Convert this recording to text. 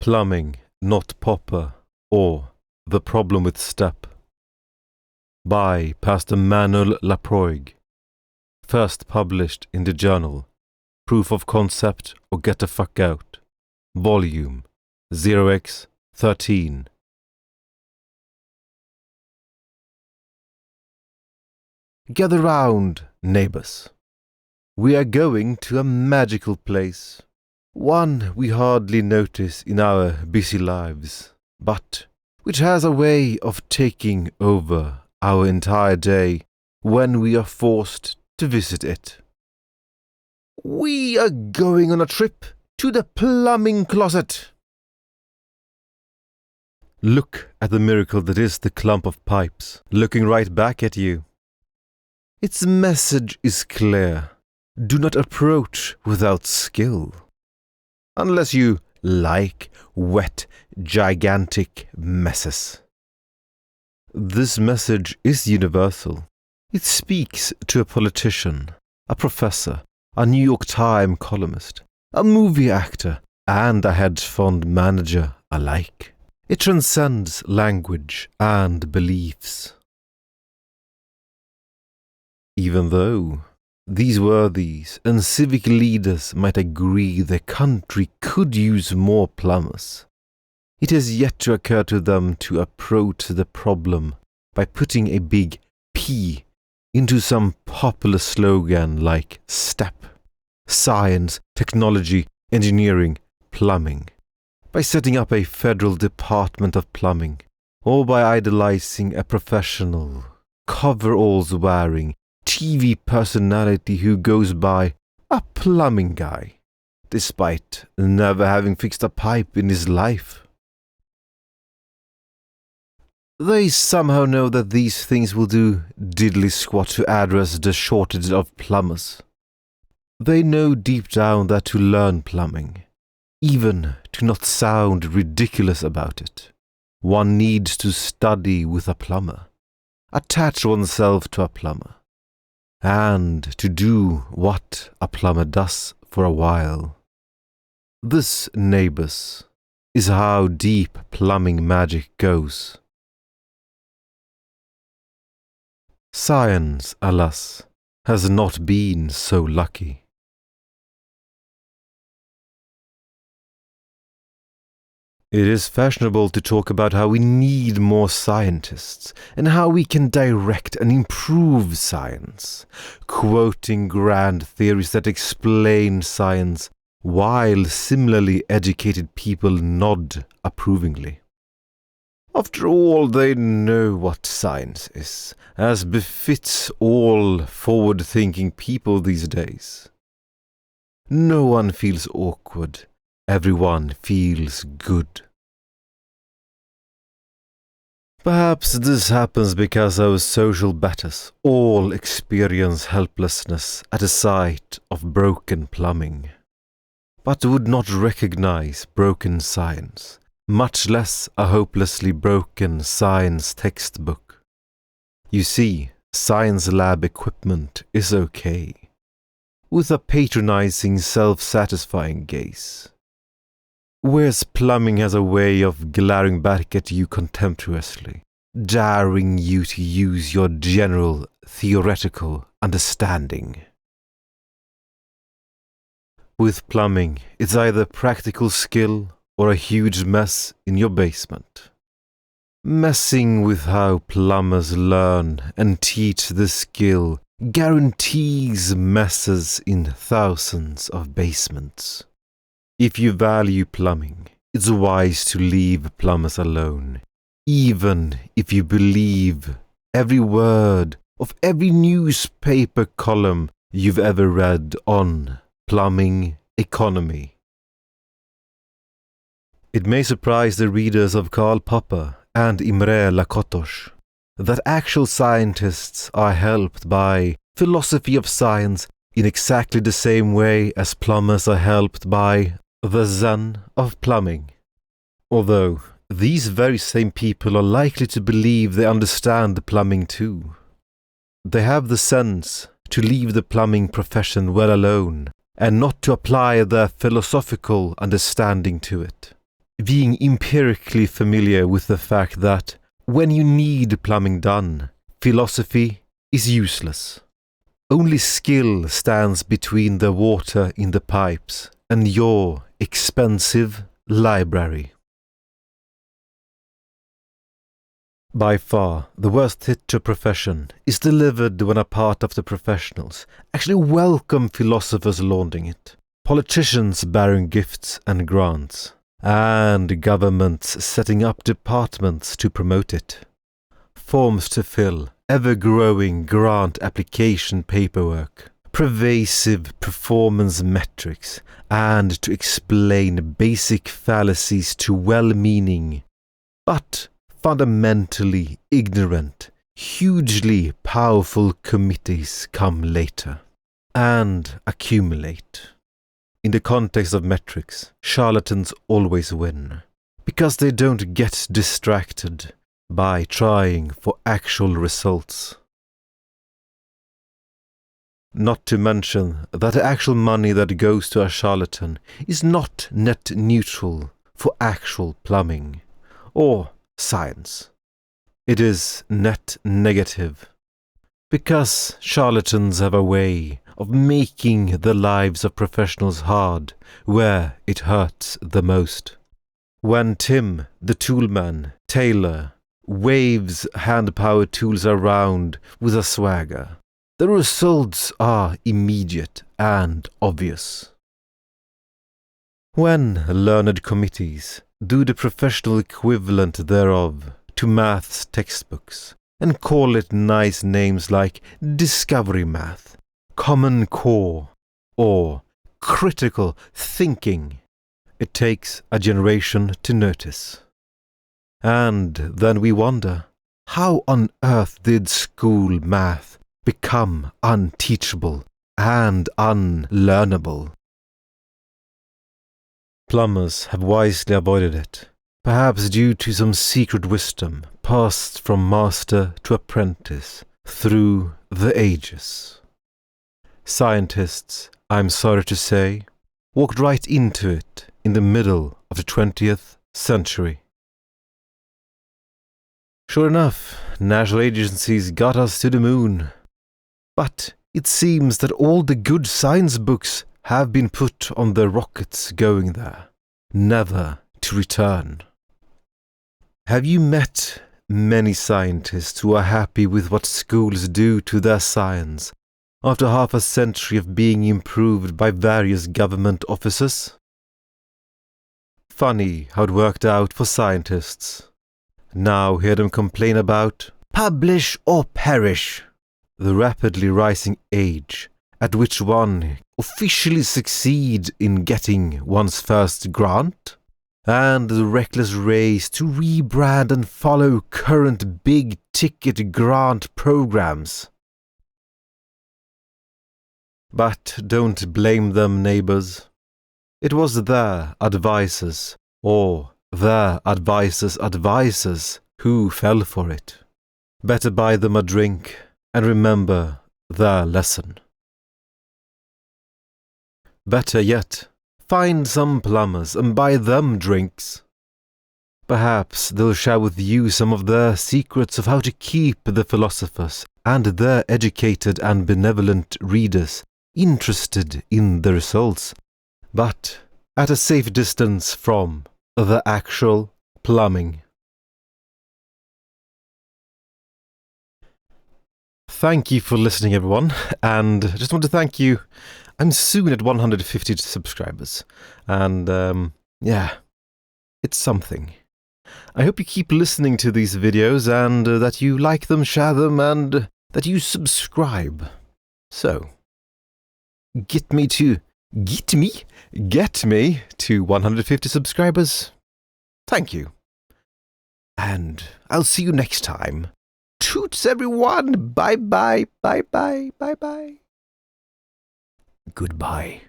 Plumbing, Not Popper, or The Problem with Step, by Pastor Manuel Laproig, first published in the journal Proof of Concept or Get the Fuck Out, volume 0x13. Gather round, neighbors. We are going to a magical place, one we hardly notice in our busy lives, but which has a way of taking over our entire day when we are forced to visit it. We are going on a trip to the plumbing closet. Look at the miracle that is the clump of pipes, looking right back at you. Its message is clear. Do not approach without skill. Unless you like wet, gigantic messes. This message is universal. It speaks to a politician, a professor, a New York Times columnist, a movie actor, and a hedge fund manager alike. It transcends language and beliefs. Even though these worthies and civic leaders might agree the country could use more plumbers, it has yet to occur to them to approach the problem by putting a big P into some popular slogan like STEP, science, technology, engineering, plumbing, by setting up a federal department of plumbing, or by idolizing a professional, coveralls wearing, TV personality who goes by a plumbing guy, despite never having fixed a pipe in his life. They somehow know that these things will do diddly squat to address the shortage of plumbers. They know deep down that to learn plumbing, even to not sound ridiculous about it, one needs to study with a plumber, attach oneself to a plumber, and to do what a plumber does for a while. This, neighbors, is how deep plumbing magic goes. Science, alas, has not been so lucky. It is fashionable to talk about how we need more scientists and how we can direct and improve science, quoting grand theories that explain science while similarly educated people nod approvingly. After all, they know what science is, as befits all forward-thinking people these days. No one feels awkward. Everyone feels good. Perhaps this happens because our social betters all experience helplessness at the sight of broken plumbing, but would not recognize broken science, much less a hopelessly broken science textbook. You see, science lab equipment is okay, with a patronizing, self-satisfying gaze. Whereas plumbing has a way of glaring back at you contemptuously, daring you to use your general theoretical understanding. With plumbing, it's either practical skill or a huge mess in your basement. Messing with how plumbers learn and teach the skill guarantees messes in thousands of basements. If you value plumbing, it's wise to leave plumbers alone, even if you believe every word of every newspaper column you've ever read on plumbing economy. It may surprise the readers of Karl Popper and Imre Lakatos that actual scientists are helped by philosophy of science in exactly the same way as plumbers are helped by the Zen of plumbing, although these very same people are likely to believe they understand plumbing too. They have the sense to leave the plumbing profession well alone and not to apply their philosophical understanding to it. being empirically familiar with the fact that when you need plumbing done, philosophy is useless. Only skill stands between the water in the pipes and your expensive library. By far, the worst hit to a profession is delivered when a part of the professionals actually welcome philosophers lauding it, politicians bearing gifts and grants, and governments setting up departments to promote it. Forms to fill, ever-growing grant application paperwork, pervasive performance metrics, and to explain basic fallacies to well-meaning, but fundamentally ignorant, hugely powerful committees come later and accumulate. In the context of metrics, charlatans always win, because they don't get distracted by trying for actual results. Not to mention that the actual money that goes to a charlatan is not net neutral for actual plumbing or science. It is net negative, because charlatans have a way of making the lives of professionals hard where it hurts the most. When Tim, the toolman, tailor, waves hand-powered tools around with a swagger, the results are immediate and obvious. When learned committees do the professional equivalent thereof to maths textbooks and call it nice names like Discovery Math, Common Core, or Critical Thinking, it takes a generation to notice. And then we wonder, how on earth did school math become unteachable and unlearnable? Plumbers have wisely avoided it, perhaps due to some secret wisdom passed from master to apprentice through the ages. Scientists, I'm sorry to say, walked right into it in the middle of the 20th century. Sure enough, national agencies got us to the moon. But it seems that all the good science books have been put on the rockets going there, never to return. Have you met many scientists who are happy with what schools do to their science after half a century of being improved by various government officers? Funny how it worked out for scientists. Now hear them complain about publish or perish, the rapidly rising age at which one officially succeeds in getting one's first grant, and the reckless race to rebrand and follow current big-ticket grant programs. But don't blame them, neighbors. It was their advisors, or their advisors' advisors, who fell for it. Better buy them a drink and remember their lesson. Better yet, find some plumbers and buy them drinks. Perhaps they'll share with you some of their secrets of how to keep the philosophers and their educated and benevolent readers interested in the results, but at a safe distance from the actual plumbing. Thank you for listening, everyone, and I just want to thank you. I'm soon at 150 subscribers, and yeah, it's something. I hope you keep listening to these videos and that you like them, share them, and that you subscribe. So, get me to 150 subscribers. Thank you. And I'll see you next time. Toots, everyone. Bye bye. Bye bye. Bye bye. Goodbye.